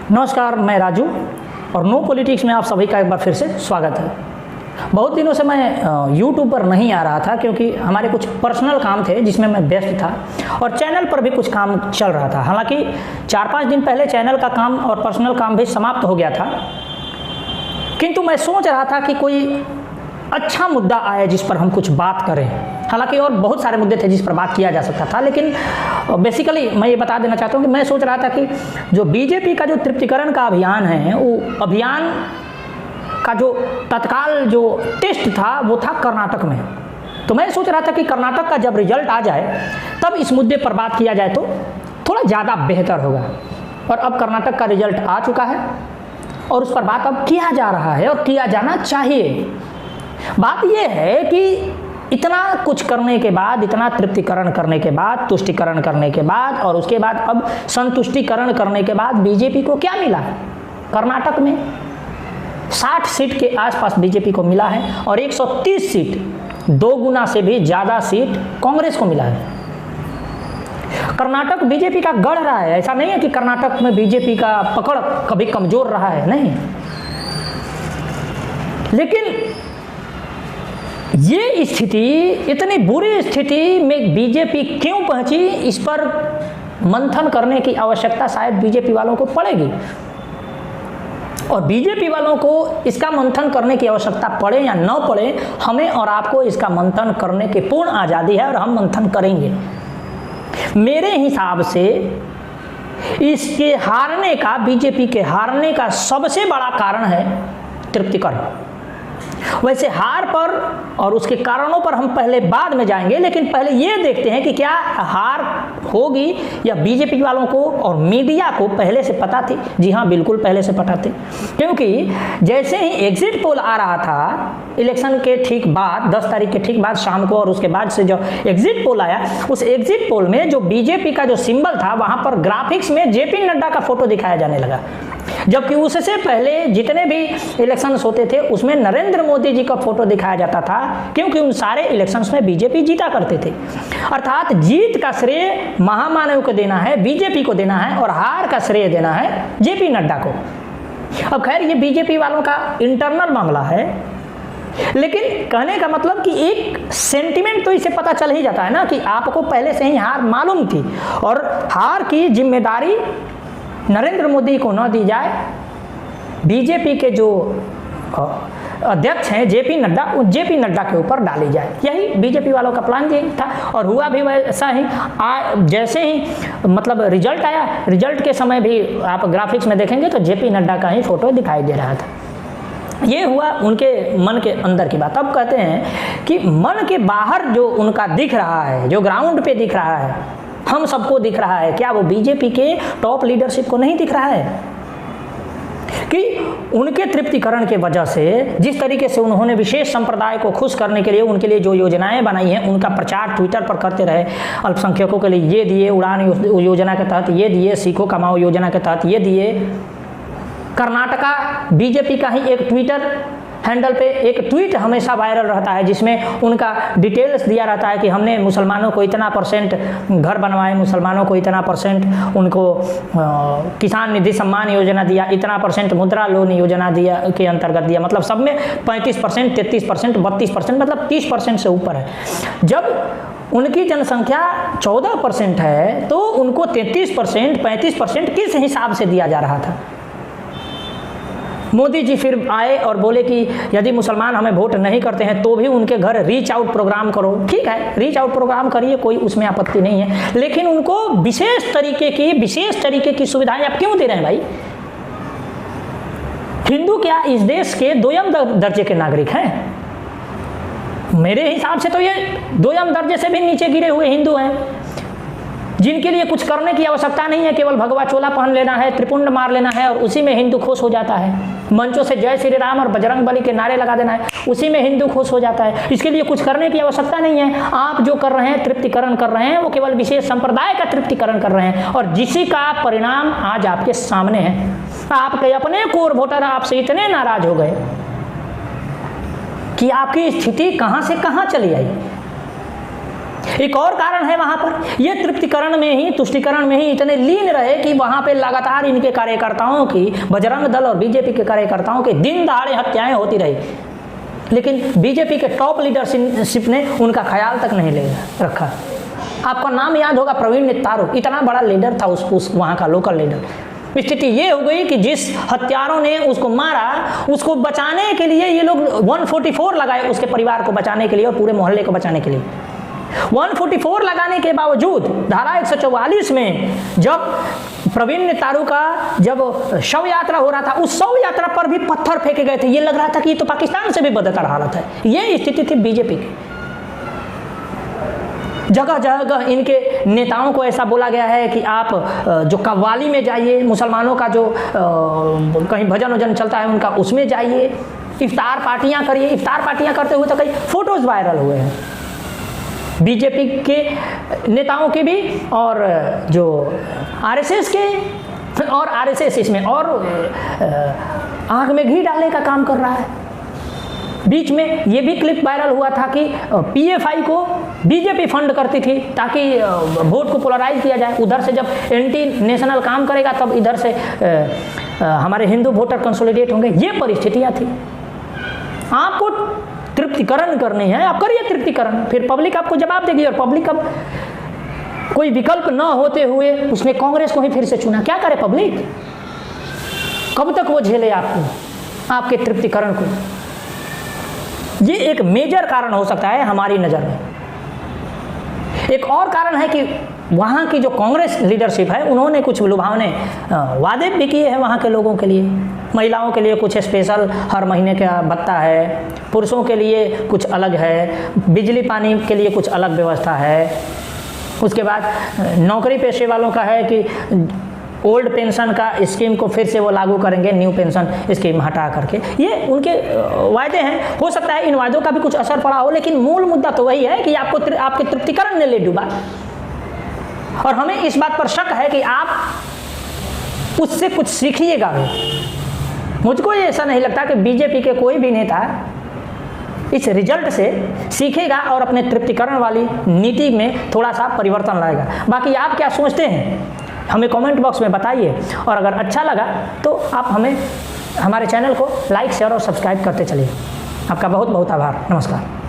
नमस्कार, मैं राजू और नो पॉलिटिक्स में आप सभी का एक बार फिर से स्वागत है। बहुत दिनों से मैं यूट्यूब पर नहीं आ रहा था क्योंकि हमारे कुछ पर्सनल काम थे जिसमें मैं व्यस्त था और चैनल पर भी कुछ काम चल रहा था। हालांकि 4-5 दिन पहले चैनल का काम और पर्सनल काम भी समाप्त हो गया था, किंतु मैं सोच रहा था कि कोई अच्छा मुद्दा आए जिस पर हम कुछ बात करें। हालांकि और बहुत सारे मुद्दे थे जिस पर बात किया जा सकता था, लेकिन बेसिकली मैं ये बता देना चाहता हूँ कि मैं सोच रहा था कि जो बीजेपी का जो तृप्तिकरण का अभियान है, वो अभियान का जो तत्काल जो टेस्ट था वो था कर्नाटक में। तो मैं सोच रहा था कि कर्नाटक का जब रिजल्ट आ जाए तब इस मुद्दे पर बात किया जाए तो थोड़ा ज़्यादा बेहतर होगा। और अब कर्नाटक का रिजल्ट आ चुका है और उस पर बात अब किया जा रहा है और किया जाना चाहिए। बात यह है कि इतना कुछ करने के बाद, इतना तृप्तिकरण करने के बाद, तुष्टिकरण करने के बाद और उसके बाद अब संतुष्टिकरण करने के बाद बीजेपी को क्या मिला? कर्नाटक में 60 सीट के आसपास बीजेपी को मिला है और 130 सीट, 2 गुना से भी ज़्यादा सीट कांग्रेस को मिला है। कर्नाटक बीजेपी का गढ़ रहा है। ऐसा नहीं है कि कर्नाटक में बीजेपी का पकड़ कभी कमजोर रहा है, नहीं। लेकिन ये स्थिति, इतनी बुरी स्थिति में बीजेपी क्यों पहुंची, इस पर मंथन करने की आवश्यकता शायद बीजेपी वालों को पड़ेगी। और बीजेपी वालों को इसका मंथन करने की आवश्यकता पड़े या न पड़े, हमें और आपको इसका मंथन करने की पूर्ण आज़ादी है और हम मंथन करेंगे। मेरे हिसाब से इसके हारने का, बीजेपी के हारने का सबसे बड़ा कारण है तृप्तिकरण। वैसे हार पर और उसके कारणों पर हम पहले बाद में जाएंगे, लेकिन पहले ये देखते हैं कि क्या हार होगी या बीजेपी वालों को और मीडिया को पहले से पता थी? जी हाँ, बिल्कुल पहले से पता थी, क्योंकि जैसे ही एग्जिट पोल आ रहा था इलेक्शन के ठीक बाद, 10 तारीख के ठीक बाद शाम को, और उसके बाद से जो एग्जिट पोल आया, उस एग्जिट पोल में जो बीजेपी का जो सिंबल था वहां पर ग्राफिक्स में जेपी नड्डा का फोटो दिखाया जाने लगा, जबकि उससे पहले जितने भी इलेक्शंस होते थे उसमें नरेंद्र मोदी जी का फोटो दिखाया जाता था, क्योंकि उन सारे इलेक्शंस में बीजेपी जीता करते थे। अर्थात जीत का श्रेय महामानव को देना है, बीजेपी को देना है, और हार का श्रेय देना है जेपी नड्डा को। अब खैर ये बीजेपी वालों का इंटरनल मामला है, लेकिन कहने का मतलब कि एक सेंटिमेंट तो इसे पता चल ही जाता है ना कि आपको पहले से ही हार मालूम थी और हार की जिम्मेदारी नरेंद्र मोदी को न दी जाए, बीजेपी के जो अध्यक्ष हैं जेपी नड्डा, उस जेपी नड्डा के ऊपर डाली जाए। यही बीजेपी वालों का प्लान ये था और हुआ भी वैसा ही। जैसे ही मतलब रिजल्ट आया, रिजल्ट के समय भी आप ग्राफिक्स में देखेंगे तो जेपी नड्डा का ही फोटो दिखाई दे रहा था। ये हुआ उनके मन के अंदर की बात। अब कहते हैं कि मन के बाहर जो उनका दिख रहा है, जो ग्राउंड पे दिख रहा है, हम सबको दिख रहा है, क्या वो बीजेपी के टॉप लीडरशिप को नहीं दिख रहा है कि उनके तृप्तिकरण के वजह से जिस तरीके से उन्होंने विशेष संप्रदाय को खुश करने के लिए उनके लिए जो योजनाएं बनाई हैं उनका प्रचार ट्विटर पर करते रहे। अल्पसंख्यकों के लिए ये दिए, उड़ान योजना के तहत ये दिए, सीखो कमाओ योजना के तहत ये दिए। कर्नाटका बीजेपी का ही एक ट्विटर हैंडल पे एक ट्वीट हमेशा वायरल रहता है जिसमें उनका डिटेल्स दिया रहता है कि हमने मुसलमानों को इतना % घर बनवाए, मुसलमानों को इतना % उनको किसान निधि सम्मान योजना दिया, इतना % मुद्रा लोन योजना दिया के अंतर्गत दिया। मतलब सब में 35%, 33%, 32%, मतलब 30% से ऊपर है। जब उनकी जनसंख्या 14% है तो उनको 33%, 35% किस हिसाब से दिया जा रहा था? मोदी जी फिर आए और बोले कि यदि मुसलमान हमें वोट नहीं करते हैं तो भी उनके घर रीच आउट प्रोग्राम करो। ठीक है, रीच आउट प्रोग्राम करिए, कोई उसमें आपत्ति नहीं है, लेकिन उनको विशेष तरीके की सुविधाएं आप क्यों दे रहे हैं भाई? हिंदू क्या इस देश के 2ym दर्जे के नागरिक हैं? मेरे हिसाब से तो ये 2ym दर्जे से भी नीचे गिरे हुए हिंदू हैं, जिनके लिए कुछ करने की आवश्यकता नहीं है, केवल भगवा चोला पहन लेना है, त्रिपुंड मार लेना है और उसी में हिंदू खुश हो जाता है। मंचों से जय श्री राम और बजरंग बली के नारे लगा देना है, उसी में हिंदू खुश हो जाता है। इसके लिए कुछ करने की आवश्यकता नहीं है। आप जो कर रहे हैं, तृप्तिकरण कर रहे हैं, वो केवल विशेष संप्रदाय का तृप्तिकरण कर रहे हैं और जिसी का परिणाम आज आपके सामने है। आपके अपने कोर वोटर आपसे इतने नाराज हो गए कि आपकी स्थिति कहां से कहां चली आई। एक और कारण है वहां पर, ये तृप्तिकरण में ही, तुष्टिकरण में ही इतने लीन रहे कि वहां पे लगातार इनके कार्यकर्ताओं की, बजरंग दल और बीजेपी के कार्यकर्ताओं की दिन दहाड़े हत्याएं होती रही, लेकिन बीजेपी के टॉप लीडरशिप ने उनका ख्याल तक नहीं ले रखा। आपका नाम याद होगा, प्रवीण नित्तारू, इतना बड़ा लीडर था उस वहाँ का लोकल लीडर। स्थिति ये हो गई कि जिस हत्यारों ने उसको मारा, उसको बचाने के लिए ये लोग 144 लगाए, उसके परिवार को बचाने के लिए और पूरे मोहल्ले को बचाने के लिए। 144 लगाने के बावजूद धारा 144 में जब प्रवीण नित्तारू का जब शव यात्रा हो रहा था, उस शव यात्रा पर भी पत्थर फेंके गए थे। ये लग रहा था कि ये तो पाकिस्तान से भी बदतर हालत है। ये स्थिति थी बीजेपी की। जगह जगह इनके नेताओं को ऐसा बोला गया है कि आप जो कव्वाली में जाइए, मुसलमानों का जो कहीं भजन वजन चलता है उनका, उसमें जाइए, इफ्तार पार्टियां करिए। इफ्तार पार्टियां करते हुए तो कई फोटोज वायरल हुए हैं बीजेपी के नेताओं के भी, और जो आरएसएस के, और आरएसएस इसमें और आंख में घी डालने का काम कर रहा है। बीच में ये भी क्लिप वायरल हुआ था कि पीएफआई को बीजेपी फंड करती थी ताकि वोट को पोलराइज किया जाए। उधर से जब एंटी नेशनल काम करेगा तब इधर से हमारे हिंदू वोटर कंसोलिडेट होंगे। ये परिस्थितियाँ थी। आपको तृप्तिकरण करनी है, आप करिए तृप्तिकरण, फिर पब्लिक आपको जवाब देगी। और पब्लिक अब कोई विकल्प न होते हुए उसने कांग्रेस को ही फिर से चुना। क्या करे पब्लिक? कब तक वो झेले आपको, आपके तृप्तिकरण को? ये एक मेजर कारण हो सकता है हमारी नज़र में। एक और कारण है कि वहाँ की जो कांग्रेस लीडरशिप है, उन्होंने कुछ लुभावने वादे भी किए हैं वहाँ के लोगों के लिए। महिलाओं के लिए कुछ स्पेशल हर महीने का भत्ता है, पुरुषों के लिए कुछ अलग है, बिजली पानी के लिए कुछ अलग व्यवस्था है। उसके बाद नौकरी पेशे वालों का है कि ओल्ड पेंशन का स्कीम को फिर से वो लागू करेंगे, न्यू पेंशन स्कीम हटा करके। ये उनके वायदे हैं। हो सकता है इन वायदों का भी कुछ असर पड़ा हो, लेकिन मूल मुद्दा तो वही है कि आपको आपके तृप्तिकरण ने ले डूबा। और हमें इस बात पर शक है कि आप उससे कुछ सीखिएगा भी। मुझको ऐसा नहीं लगता कि बीजेपी के कोई भी नेता इस रिजल्ट से सीखेगा और अपने तृप्तिकरण वाली नीति में थोड़ा सा परिवर्तन लाएगा। बाकी आप क्या सोचते हैं हमें कमेंट बॉक्स में बताइए। और अगर अच्छा लगा तो आप हमें, हमारे चैनल को लाइक, शेयर और सब्सक्राइब करते चलिए। आपका बहुत बहुत आभार। नमस्कार।